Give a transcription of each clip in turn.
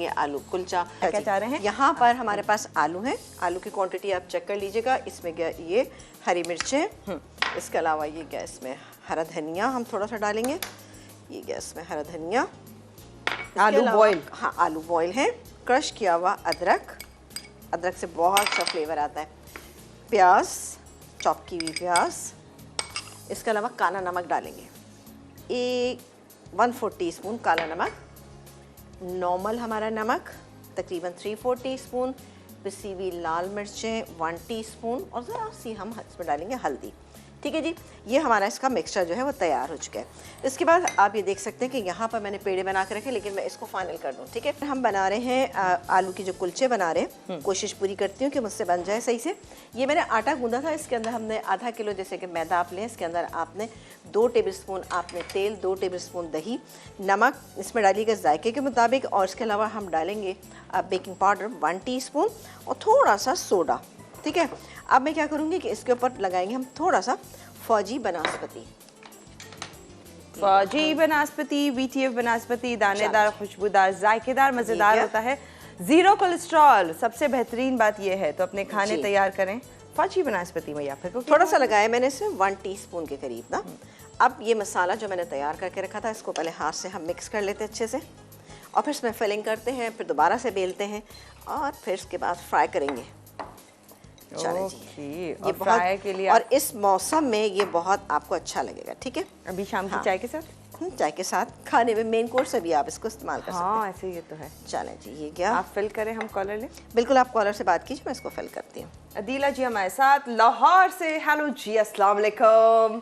आलू कुलचा। क्या चाह रहे हैं? यहाँ पर हमारे पास आलू है, आलू की क्वांटिटी आप चेक कर लीजिएगा। इसमें ये हरी मिर्चें, इसके अलावा ये गैस में हरा धनिया हम थोड़ा सा डालेंगे, ये गैस में हरा धनिया, आलू बॉयल, हाँ आलू बॉयल है, क्रश किया हुआ अदरक, अदरक से बहुत अच्छा फ्लेवर आता है, प्याज, चॉप की हुई प्याज, इसके अलावा काला नमक डालेंगे, 1/4 टीस्पून काला नमक, नॉर्मल हमारा नमक तकरीबन 3/4 टीस्पून, पिसी हुई लाल मिर्चें 1 टीस्पून और ज़रा सी हम इसमें डालेंगे हल्दी। ठीक है जी, ये हमारा इसका मिक्सचर जो है वो तैयार हो चुका है। इसके बाद आप ये देख सकते हैं कि यहाँ पर मैंने पेड़े बना के रखे, लेकिन मैं इसको फाइनल कर दूँ। ठीक है, हम बना रहे हैं आलू की जो कुलचे बना रहे हैं, कोशिश पूरी करती हूँ कि मुझसे बन जाए सही से। ये मैंने आटा गूंदा था, इसके अंदर हमने आधा किलो जैसे कि मैदा आप लें, इसके अंदर आपने 2 टेबलस्पून आपने तेल, 2 टेबलस्पून दही, नमक इसमें डालिएगा जायके के मुताबिक, और इसके अलावा हम डालेंगे बेकिंग पाउडर 1 टीस्पून और थोड़ा सा सोडा। ठीक है, अब मैं क्या करूँगी कि इसके ऊपर लगाएंगे हम थोड़ा सा फौजी बनास्पति। फौजी बनास्पति, VTF बनास्पति, दानेदार, खुशबूदार, जायकेदार, मज़ेदार होता है, ज़ीरो कोलेस्ट्रॉल, सबसे बेहतरीन बात यह है। तो अपने खाने तैयार करें फौजी बनास्पति में, या फिर थोड़ा सा लगाया मैंने इसमें 1 टीस्पून के करीब ना। अब ये मसाला जो मैंने तैयार करके रखा था, इसको पहले हाथ से हम मिक्स कर लेते हैं अच्छे से, और फिर इसमें फिलिंग करते हैं, फिर दोबारा से बेलते हैं और फिर इसके बाद फ्राई करेंगे। चलें जी, ये फ्राई के लिए और इस मौसम में ये बहुत आपको अच्छा लगेगा। ठीक है, अभी शाम की चाय के साथ, चाय के साथ खाने में मेन कोर्स अभी आप इसको इस्तेमाल कर सकते हैं। हाँ ऐसे ये तो है। चलें जी, ये क्या आप फिल करें, हम कॉलर लें? बिल्कुल, आप कॉलर से बात कीजिए, मैं इसको फिल करती हूँ। अदीला जी हमारे साथ लाहौर से। हेलो जी, अस्सलाम वालेकुम।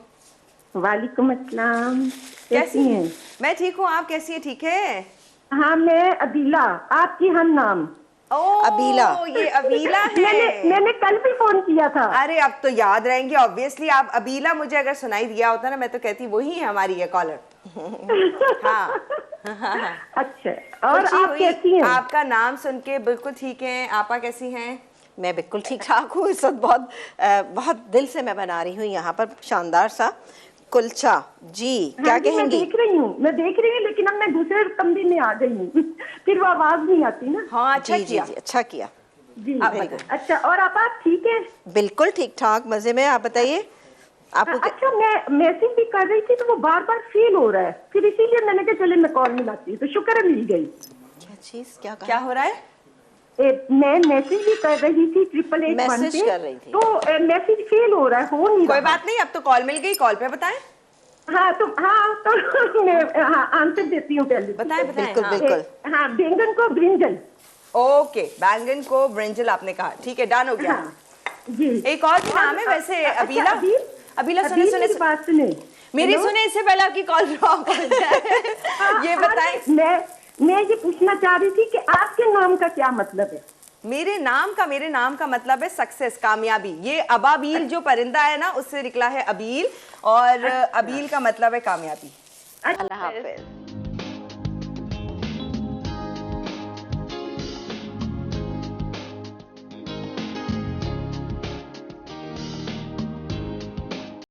वालेकुम अस्सलाम। कैसी हैं? मैं ठीक हूँ, आप कैसी हैं? ठीक है। हाँ मैं अदीला, आपकी हम नाम। ओह अबीला, ये अबीला है। मैंने कल भी फोन किया था। अरे अब तो याद रहेंगे ऑब्वियसली। आप अबीला मुझे अगर सुनाई दिया होता ना, मैं तो कहती वही है हमारी ये कॉलर। हाँ अच्छा, और आप कैसी हैं? आपका नाम सुन के बिल्कुल ठीक है। आपा कैसी हैं? मैं बिल्कुल ठीक ठाक हूँ। इस वक्त बहुत दिल से मैं बना रही हूँ यहाँ पर शानदार सा कुलचा जी। क्या हाँ कहेंगी? मैं देख रही हूँ, लेकिन अब मैं दूसरे कमरे में आ गई हूँ फिर वो आवाज नहीं आती ना। हाँ अच्छा जी, किया। जी, अच्छा किया जी। बिल्कुल। अच्छा, और आप ठीक है? बिल्कुल ठीक ठाक, मजे में। आप बताइए आपको अच्छा, मैं मैसेज भी कर रही थी तो वो बार बार फेल हो रहा है, फिर इसीलिए मैंने कहा चले मैं कॉल मिलाती हूँ, तो शुक्र है मिल गई। क्या चीज, क्या हो रहा है? मैं मैसेज भी कर रही थी 888 मैसेज कर रही थी, तो मैसेज फेल हो रहा है, हो नहीं रहा। कोई बात नहीं, अब तो कॉल मिल गई, कॉल पे बताएं। हाँ तो मैं आंसर देती हूँ पहले। बताएं बताएं। बिल्कुल हाँ। बिल्कुल। हाँ, बैंगन को ब्रिंजल। ओके, बैंगन को ब्रिंजल आपने कहा, ठीक है, डन हो गया। हाँ, जी। एक और भी नाम है वैसे अबीला। अबीला सुने सुने मेरी बात सुने, मेरी सुने, इससे पहले आपकी कॉल ड्रॉप हो जाए। ये बताएं। मैं ये पूछना चाह रही थी कि आपके नाम का क्या मतलब है? मेरे नाम का मतलब है सक्सेस, कामयाबी। ये अबाबील जो परिंदा है ना, उससे निकला है अबील, और अबील का मतलब है कामयाबी। अल्लाह हाफिज।